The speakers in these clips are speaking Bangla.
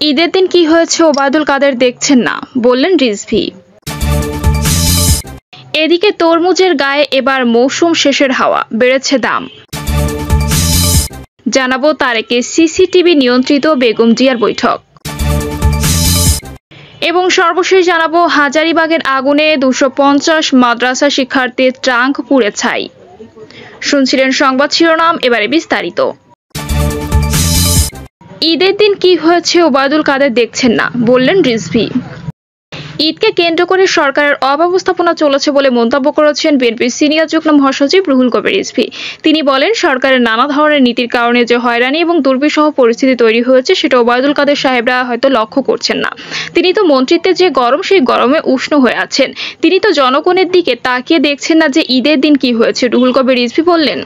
ঈদের দিন কি হয়েছে ওবায়দুল কাদের দেখছেন না, বললেন রিজভী। এদিকে তরমুজের গায়ে এবার মৌসুম শেষের হাওয়া, বেড়েছে দাম। জানাবো তারেকে সিসিটিভি নিয়ন্ত্রিত বেগম জিয়ার বৈঠক এবং সর্বশেষ জানাবো হাজারীবাগের আগুনে 250 মাদ্রাসা শিক্ষার্থীর ট্রাঙ্ক পুড়ে ছাই। শুনছিলেন সংবাদ শিরোনাম, এবারে বিস্তারিত। ঈদের দিন কি হয়েছে ওবায়দুল কাদের দেখছেন না, বললেন রিজভী। ঈদকে কেন্দ্র করে সরকারের অব্যবস্থাপনা চলেছে বলে মন্তব্য করেছেন বিএনপির সিনিয়র যুগ্ম মহাসচিব রুহুল কবির রিজভী। তিনি বলেন, সরকারের নানা ধরনের নীতির কারণে যে হয়রানি এবং দুর্বিষহ পরিস্থিতি তৈরি হয়েছে সেটা ওবায়দুল কাদের সাহেবরা হয়তো লক্ষ্য করছেন না। তিনি তো মন্ত্রিত্বে যে গরম, সেই গরমে উষ্ণ হয়ে আছেন। তিনি তো জনগণের দিকে তাকিয়ে দেখছেন না যে ঈদের দিন কি হয়েছে। রুহুল কবির রিজভী বললেন,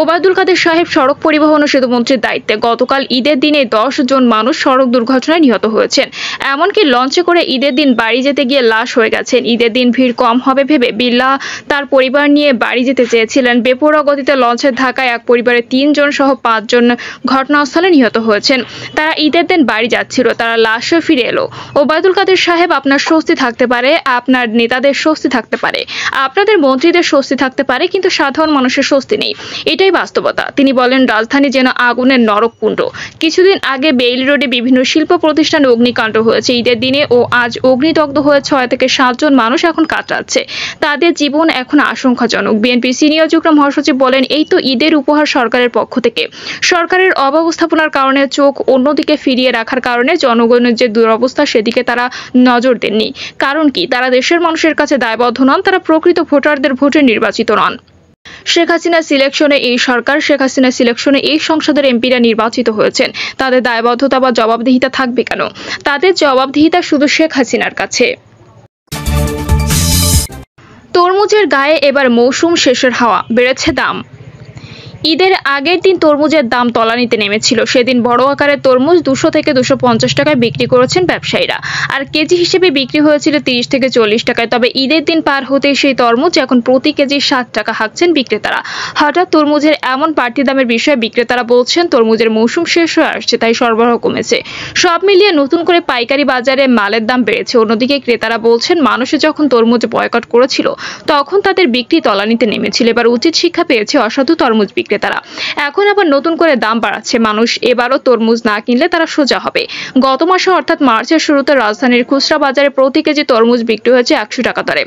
ওবায়দুল কাদের সাহেব সড়ক পরিবহন ও সেতুমন্ত্রীর দায়িত্বে। গতকাল ঈদের দিনে 10 জন মানুষ সড়ক দুর্ঘটনায় নিহত হয়েছেন। এমনকি লঞ্চে করে ঈদের দিন বাড়ি যেতে গিয়ে লাশ হয়ে গেছেন। ঈদের দিন ভিড় কম হবে ভেবে বিল্লাহ তার পরিবার নিয়ে বাড়ি যেতে চেয়েছিলেন। বেপরোয়া গতিতে লঞ্চের ধাক্কায় এক পরিবারের 3 জন সহ 5 জন ঘটনাস্থলে নিহত হয়েছেন। তারা ঈদের দিন বাড়ি যাচ্ছিল, তারা লাশ ফিরে এলো। ওবায়দুল কাদের সাহেব, আপনার স্বস্তি থাকতে পারে, আপনার নেতাদের স্বস্তি থাকতে পারে, আপনাদের মন্ত্রীদের স্বস্তি থাকতে পারে, কিন্তু সাধারণ মানুষের স্বস্তি নেই। এটাই বাস্তবতা। তিনি বলেন, রাজধানী যেন আগুনের নরককুণ্ড। কিছুদিন আগে বেইলি রোডে বিভিন্ন শিল্প প্রতিষ্ঠানে অগ্নিকাণ্ড হয়েছে। ঈদের দিনে ও আজ অগ্নিদগ্ধ হয়ে 6 থেকে 7 জন মানুষ এখন কাতরাচ্ছে। তাদের জীবন এখন আশঙ্কাজনক। বিএনপির সিনিয়র যুগ্ম মহাসচিব বলেন, এই তো ঈদের উপহার সরকারের পক্ষ থেকে। সরকারের অব্যবস্থাপনার কারণে, চোখ অন্যদিকে ফিরিয়ে রাখার কারণে জনগণের যে দুরবস্থা সেদিকে তারা নজর দেননি। কারণ কি? তারা দেশের মানুষের কাছে দায়বদ্ধ নন, তারা প্রকৃত ভোটারদের ভোটে নির্বাচিত নন। শেখ হাসিনা সিলেকশনে এই সরকার, শেখ হাসিনা সিলেকশনে এই সংসদের এমপিরা নির্বাচিত হয়েছেন। তাদের দায়বদ্ধতা বা জবাবদিহিতা থাকবে কেন? তাদের জবাবদিহিতা শুধু শেখ হাসিনার কাছে। তরমুজের গায়ে এবার মৌসুম শেষের হাওয়া, বেড়েছে দাম। ঈদের আগের দিন তরমুজের দাম তলানিতে নেমেছিল। সেদিন বড় আকারের তরমুজ 200 থেকে 250 টাকায় বিক্রি করেছেন ব্যবসায়ীরা, আর কেজি হিসেবে বিক্রি হয়েছিল 30 থেকে 40 টাকায়। তবে ঈদের দিন পার হতে সেই তরমুজ এখন প্রতি কেজি 60 টাকা হাঁকছেন বিক্রেতারা। হঠাৎ তরমুজের এমন বাড়তি দামের বিষয়ে বিক্রেতারা বলছেন, তরমুজের মৌসুম শেষ হয়ে আসছে, তাই সরবরাহ কমেছে। সব মিলিয়ে নতুন করে পাইকারি বাজারে মালের দাম বেড়েছে। অন্যদিকে ক্রেতারা বলছেন, মানুষ যখন তরমুজ বয়কট করেছিল তখন তাদের বিক্রি তলানিতে নেমেছিল। এবার উচিত শিক্ষা পেয়েছে অসাধু তরমুজ বিক্রেতারা। এখন আবার নতুন করে দাম বাড়াচ্ছে। মানুষ এবারও তরমুজ না কিনলে তারা সোজা হবে। গত মাসে অর্থাৎ মার্চের শুরুতে রাজধানীর খুচরা বাজারে প্রতি কেজি তরমুজ বিক্রি হয়েছে 100 টাকা দরে।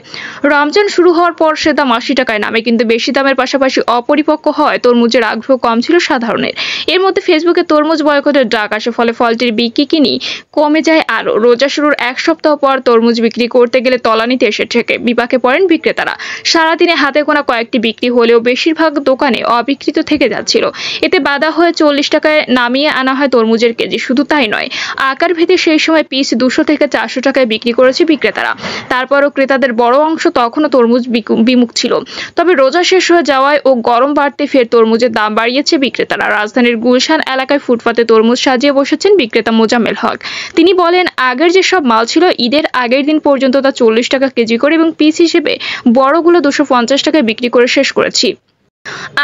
রমজান শুরু হওয়ার পর সে দাম 80 টাকায় নামে, কিন্তু বেশি দামের পাশাপাশি অপরিপক্ক হয় তরমুজের আগ্রহ কম ছিল সাধারণের। এর মধ্যে ফেসবুকে তরমুজ বয়কটের ডাক আসে, ফলে ফলটির বিক্রি কিনি কমে যায় আরো। রোজা শুরুর 1 সপ্তাহ পর তরমুজ বিক্রি করতে গেলে তলানিতে এসে ঠেকে, বিপাকে পড়েন বিক্রেতারা। সারাদিনে হাতে গোনা কয়েকটি বিক্রি হলেও বেশিরভাগ দোকানে অবিকৃত থেকে যাচ্ছিল। এতে বাধা হয়ে 40 টাকায় নামিয়ে আনা হয় তরমুজের কেজি। শুধু তাই নয়, আকার ভেদে সেই সময় পিস 200 থেকে 400 টাকায় বিক্রি করেছে বিক্রেতারা। তারপরও ক্রেতাদের বড় অংশ তখনও তরমুজ বিমুখ ছিল। তবে রোজা শেষ হয়ে যাওয়ায় ও গরম বাড়তে ফের তরমুজের দাম বাড়িয়েছে বিক্রেতারা। রাজধানীর গুলশান এলাকায় ফুটপাতে তরমুজ সাজিয়ে বসেছেন বিক্রেতা মোজাম্মেল হক। তিনি বলেন, আগের যেসব মাল ছিল ঈদের আগের দিন পর্যন্ত তা 40 টাকা কেজি করে এবং পিস হিসেবে বড়গুলো 250 টাকায় বিক্রি করে শেষ করেছি।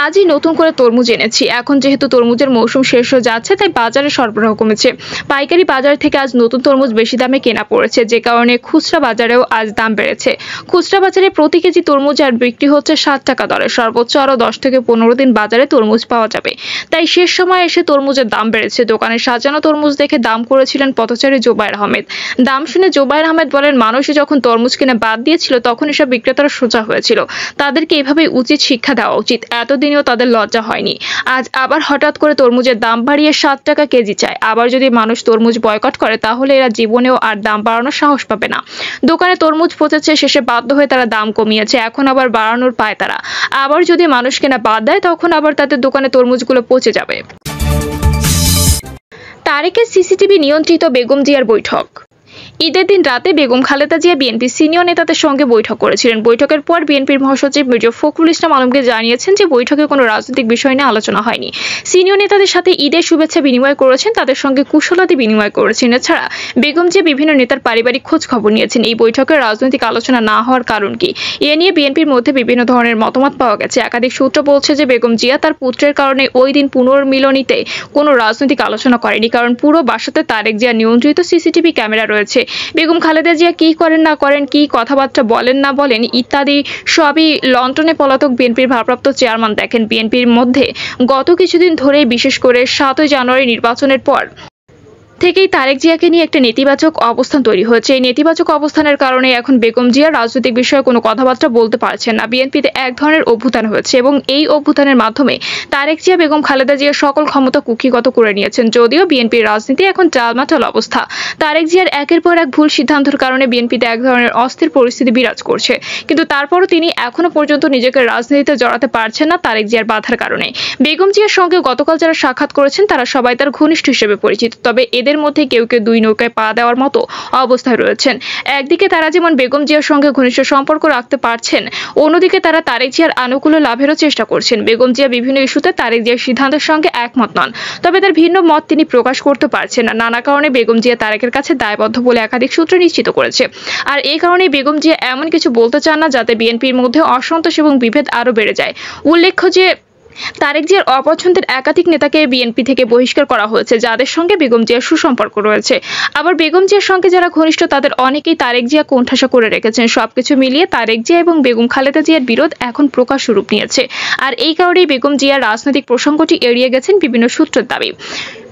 আজই নতুন করে তরমুজ এনেছি। এখন যেহেতু তরমুজের মৌসুম শেষ হয়ে যাচ্ছে, তাই বাজারে সরবরাহ কমেছে। পাইকারি বাজার থেকে আজ নতুন তরমুজ বেশি দামে কেনা পড়েছে, যে কারণে খুচরা বাজারেও আজ দাম বেড়েছে। খুচরা বাজারে প্রতি কেজি তরমুজ আর বিক্রি হচ্ছে 60 টাকা দরে। সর্বোচ্চ আরো 10 থেকে 15 দিন বাজারে তরমুজ পাওয়া যাবে, তাই শেষ সময় এসে তরমুজের দাম বেড়েছে। দোকানে সাজানো তরমুজ দেখে দাম করেছিলেন পথচারী জোবায়ের আহমেদ। দাম শুনে জোবায়ের আহমেদ বলেন, মানুষ যখন তরমুজ কিনে বাদ দিয়েছিল তখন এসব বিক্রেতারা সোজা হয়েছিল। তাদেরকে এভাবেই উচিত শিক্ষা দেওয়া উচিত। এতদিনেও তাদের লজ্জা হয়নি। আজ আবার হঠাৎ করে তরমুজের দাম বাড়িয়ে 7 টাকা কেজি চায়। আবার যদি মানুষ তরমুজ বয়কট করে তাহলে এরা জীবনেও আর দাম বাড়ানোর সাহস পাবে না। দোকানে তরমুজ পচেছে, শেষে বাধ্য হয়ে তারা দাম কমিয়েছে, এখন আবার বাড়ানোর পায় তারা। আবার যদি মানুষ কেনা বাদ দেয় তখন আবার তাদের দোকানে তরমুজগুলো পচে যাবে। তারেকের সিসিটিভি নিয়ন্ত্রিত বেগম জিয়ার বৈঠক। ঈদের দিন রাতে বেগম খালেদা জিয়া বিএনপির সিনিয়র নেতাদের সঙ্গে বৈঠক করেছিলেন। বৈঠকের পর বিএনপির মহাসচিব মির্জা ফখরুল ইসলাম আলমকে জানিয়েছেন যে বৈঠকে কোনো রাজনৈতিক বিষয় নিয়ে আলোচনা হয়নি। সিনিয়র নেতাদের সাথে ঈদের শুভেচ্ছা বিনিময় করেছেন, তাদের সঙ্গে কুশলাদি বিনিময় করেছেন। এছাড়া বেগম জিয়া বিভিন্ন নেতার পারিবারিক খোঁজ খবর নিয়েছেন। এই বৈঠকে রাজনৈতিক আলোচনা না হওয়ার কারণ কি, এ নিয়ে বিএনপির মধ্যে বিভিন্ন ধরনের মতামত পাওয়া গেছে। একাধিক সূত্র বলছে যে বেগম জিয়া তার পুত্রের কারণে ওই দিন পুনর্মিলনীতে কোনো রাজনৈতিক আলোচনা করেনি, কারণ পুরো বাসাতে তারেক জিয়া নিয়ন্ত্রিত সিসিটিভি ক্যামেরা রয়েছে। বেগম খালেদা জিয়া কি করেন না করেন, কি কথাবার্তা বলেন না বলেন ইত্যাদি সবই লন্ডনে পলাতক বিএনপির ভারপ্রাপ্ত চেয়ারম্যান দেখেন। বিএনপির মধ্যে গত কিছুদিন ধরেই, বিশেষ করে 7 জানুয়ারি নির্বাচনের পর থেকেই তারেক জিয়াকে নিয়ে একটা নেতিবাচক অবস্থান তৈরি হয়েছে। এই নেতিবাচক অবস্থানের কারণে এখন বেগম জিয়া রাজনৈতিক বিষয়ে কোনো কথাবার্তা বলতে পারছেন না। বিএনপিতে এক ধরনের অভ্যুত্থান হয়েছে এবং এই অভ্যুত্থানের মাধ্যমে তারেক জিয়া বেগম খালেদা জিয়ার সকল ক্ষমতা কুক্ষিগত করে নিয়েছেন। যদিও বিএনপির রাজনীতি এখন টালমাটাল অবস্থা। তারেক জিয়ার একের পর এক ভুল সিদ্ধান্তের কারণে বিএনপিতে এক ধরনের অস্থির পরিস্থিতি বিরাজ করছে, কিন্তু তারপরও তিনি এখনো পর্যন্ত নিজেকে রাজনীতিতে জড়াতে পারছেন না তারেক জিয়ার বাধার কারণে। বেগম জিয়ার সঙ্গে গতকাল যারা সাক্ষাৎ করেছেন তারা সবাই তার ঘনিষ্ঠ হিসেবে পরিচিত, তবে এদের মধ্যে কেউ কেউ দুই নৌকায় পা দেওয়ার মতো অবস্থায় রয়েছেন। একদিকে তারা যেমন বেগম জিয়ার সঙ্গে ঘনিষ্ঠ সম্পর্ক রাখতে পারছেন, অন্যদিকে তারা তারেক জিয়ার আনুকূল্য লাভেরও চেষ্টা করছেন। বেগম জিয়া বিভিন্ন ইস্যুতে তারেক জিয়ার সিদ্ধান্তের সঙ্গে একমত নন, তবে তার ভিন্ন মত তিনি প্রকাশ করতে পারছেন না। নানা কারণে বেগম জিয়া তারেকের কাছে দায়বদ্ধ বলে একাধিক সূত্র নিশ্চিত করেছে। আর এই কারণেই বেগম জিয়া এমন কিছু বলতে চান না যাতে বিএনপির মধ্যে অসন্তোষ এবং বিভেদ আরও বেড়ে যায়। উল্লেখ্য যে তারেক জিয়ার অপছন্দের একাধিক নেতাকে বিএনপি থেকে বহিষ্কার করা হয়েছে, যাদের সঙ্গে বেগম জিয়ার সুসম্পর্ক রয়েছে। আবার বেগম জিয়ার সঙ্গে যারা ঘনিষ্ঠ তাদের অনেকেই তারেক জিয়া কোণঠাসা করে রেখেছেন। সবকিছু মিলিয়ে তারেক জিয়া এবং বেগম খালেদা জিয়ার বিরোধ এখন প্রকাশ রূপ নিয়েছে। আর এই কারণেই বেগম জিয়ার রাজনৈতিক প্রসঙ্গটি এড়িয়ে গেছেন বিভিন্ন সূত্রের দাবি।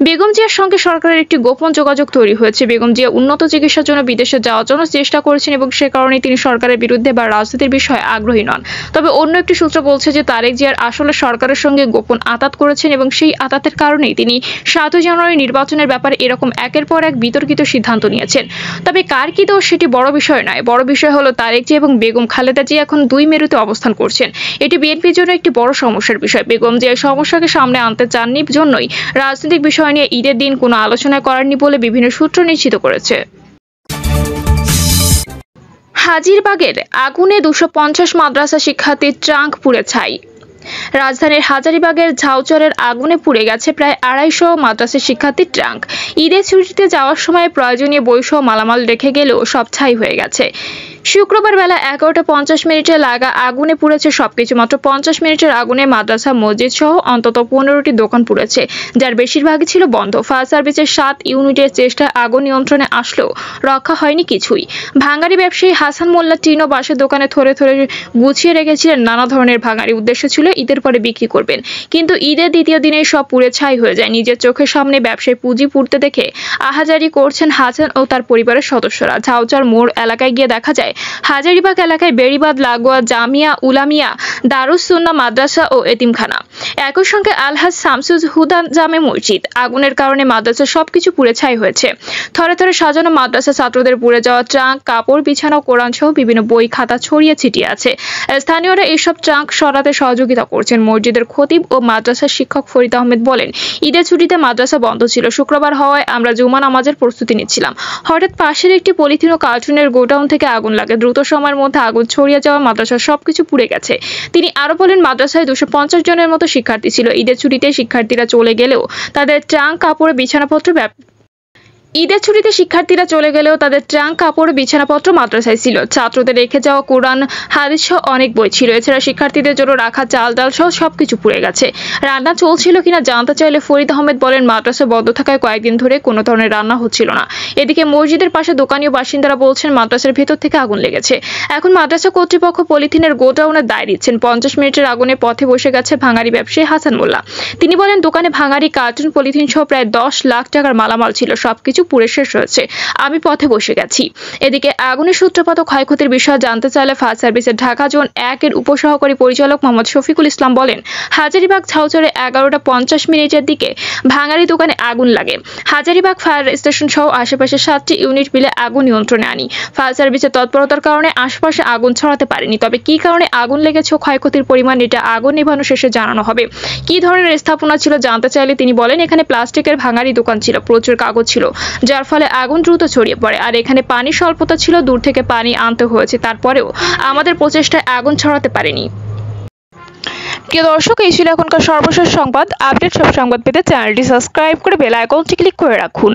বেগম জিয়ার সঙ্গে সরকারের একটি গোপন যোগাযোগ তৈরি হয়েছে। বেগম জিয়া উন্নত চিকিৎসার জন্য বিদেশে যাওয়ার জন্য চেষ্টা করেছেন এবং সে কারণে তিনি সরকারের বিরুদ্ধে বা রাজনীতির বিষয়ে আগ্রহী নন। তবে অন্য একটি সূত্র বলছে যে তারেক জিয়ার আসলে সরকারের সঙ্গে গোপন আতাত করেছেন এবং সেই আতাতের কারণেই তিনি 7 জানুয়ারি নির্বাচনের ব্যাপারে এরকম একের পর এক বিতর্কিত সিদ্ধান্ত নিয়েছেন। তবে কার কি দোষ সেটি বড় বিষয় নয়, বড় বিষয় হলো তারেক জিয়া এবং বেগম খালেদা জিয়া এখন দুই মেরুতে অবস্থান করছেন। এটি বিএনপির জন্য একটি বড় সমস্যার বিষয়। বেগম জিয়া সমস্যাকে সামনে আনতে চাননি জন্যই রাজনৈতিক বিষয় নিয়ে ঈদের দিন কোনো আলোচনা করেননি বলে বিভিন্ন সূত্র নিশ্চিত করেছে। হাজিরবাগের আগুনে 250 মাদ্রাসা শিক্ষার্থীর ট্রাঙ্ক পুড়ে ছাই। রাজধানীর হাজারীবাগের ঝাউচরের আগুনে পুড়ে গেছে প্রায় 250 মাদ্রাসা শিক্ষার্থীর ট্রাঙ্ক। ঈদের ছুটিতে যাওয়ার সময় প্রয়োজনীয় বইসহ মালামাল রেখে গেলেও সব ছাই হয়ে গেছে। শুক্রবার বেলা 11:50 লাগা আগুনে পুড়েছে সবকিছু। মাত্র 50 মিনিটের আগুনে মাদ্রাসা, মসজিদ সহ অন্তত 15টি দোকান পুড়েছে, যার বেশিরভাগই ছিল বন্ধ। ফায়ার সার্ভিসের 7 ইউনিটের চেষ্টায় আগুন নিয়ন্ত্রণে আসলেও রক্ষা হয়নি কিছুই। ভাঙাড়ি ব্যবসায়ী হাসান মোল্লা টিনো বাসের দোকানে থরে থরে গুছিয়ে রেখেছিলেন নানা ধরনের ভাঙাড়ি। উদ্দেশ্য ছিল ঈদের পরে বিক্রি করবেন, কিন্তু ঈদের দ্বিতীয় দিনেই সব পুড়ে ছাই হয়ে যায়। নিজের চোখের সামনে ব্যবসায় পুঁজি পুড়তে দেখে আহাজারি করছেন হাসান ও তার পরিবারের সদস্যরা। ঝাউচর মোড় এলাকায় গিয়ে দেখা যায় হাজারীবাগ এলাকায় বেড়িবাঁধ লাগোয়া জামিয়া উলামিয়া দারুস সুন্নাহ মাদ্রাসা ও এতিমখানা, একই সঙ্গে আলহাজ শামসুল হুদা জামে মসজিদ। আগুনের কারণে মাদ্রাসার সবকিছু পুড়ে ছাই হয়েছে। থরে থরে সাজানো মাদ্রাসা, ছাত্রদের পুড়ে যাওয়া ট্রাঙ্ক, কাপড় বিছানো, কোরআন সহ বিভিন্ন বই খাতা ছড়িয়ে ছিটিয়ে আছে। স্থানীয়রা এইসব ট্রাঙ্ক সরাতে সহযোগিতা করছেন। মসজিদের খতিব ও মাদ্রাসার শিক্ষক ফরিদ আহমেদ বলেন, ঈদের ছুটিতে মাদ্রাসা বন্ধ ছিল। শুক্রবার হওয়ায় আমরা জুমা নামাজের প্রস্তুতি নিচ্ছিলাম। হঠাৎ পাশের একটি পলিথিন ও কার্টুনের গোডাউন থেকে আগুন লাগে। দ্রুত সময়ের মধ্যে আগুন ছড়িয়ে যাওয়া মাদ্রাসার সবকিছু পুড়ে গেছে। তিনি আরো বলেন, মাদ্রাসায় 250 জনের মতো শিক্ষার্থী ছিল। ঈদের ছুটিতে শিক্ষার্থীরা চলে গেলেও তাদের ট্রাঙ্ক, কাপড়, বিছানাপত্র মাদ্রাসায় ছিল। ছাত্রদের রেখে যাওয়া কোরআন, হাদিস সহ অনেক বই ছিল। এছাড়া শিক্ষার্থীদের জন্য রাখা চাল ডাল সহ সবকিছু পুড়ে গেছে। রান্না চলছিল কিনা জানতে চাইলে ফরিদ আহমেদ বলেন, মাদ্রাসা বন্ধ থাকায় কয়েকদিন ধরে কোনো ধরনের রান্না হচ্ছিল না। এদিকে মসজিদের পাশে দোকানি ও বাসিন্দারা বলছেন মাদ্রাসার ভেতর থেকে আগুন লেগেছে। এখন মাদ্রাসা কর্তৃপক্ষ পলিথিনের গোডাউনের দায় দিচ্ছেন। 50 মিনিটের আগুনে পথে বসে গেছে ভাঙাড়ি ব্যবসায়ী হাসান মোল্লা। তিনি বলেন, দোকানে ভাঙাড়ি, কার্টুন, পলিথিন সহ প্রায় 10 লাখ টাকার মালামাল ছিল। সবকিছু পুড়ে শেষ হয়েছে। আমি পথে বসে গেছি। এদিকে আগুনের সূত্রপাত ও ক্ষয়ক্ষতির বিষয়ে জানতে চাইলে ফায়ার সার্ভিসের ঢাকা জোন 1 এর উপসহকারী পরিচালক মোহাম্মদ শফিকুল ইসলাম বলেন, হাজারীবাগ ঝাউচরে 11:50 দিকে ভাঙাড়ি দোকানে আগুন লাগে। হাজারীবাগ ফায়ার স্টেশন সহ আশেপাশে 7টি ইউনিট মিলে আগুন নিয়ন্ত্রণে আনি। ফায়ার সার্ভিসের তৎপরতার কারণে আশপাশে আগুন ছড়াতে পারেনি। তবে কি কারণে আগুন লেগেছে ও ক্ষয়ক্ষতির পরিমাণ এটা আগুন নেভানো শেষে জানানো হবে। কি ধরনের স্থাপনা ছিল জানতে চাইলে তিনি বলেন, এখানে প্লাস্টিকের ভাঙাড়ি দোকান ছিল, প্রচুর কাগজ ছিল। যার ফলে আগুন দ্রুত ছড়িয়ে পড়ে। আর এখানে পানি স্বল্পতা ছিল, দূর থেকে পানি আনতে হয়েছে, তারপরেও আমাদের প্রচেষ্টায় আগুন ছড়াতে পারেনি। প্রিয় দর্শক, এই ছিল এখনকার সর্বশেষ সংবাদ। আপডেট সব সংবাদ পেতে চ্যানেলটি সাবস্ক্রাইব করে বেল আইকনটি ক্লিক করে রাখুন।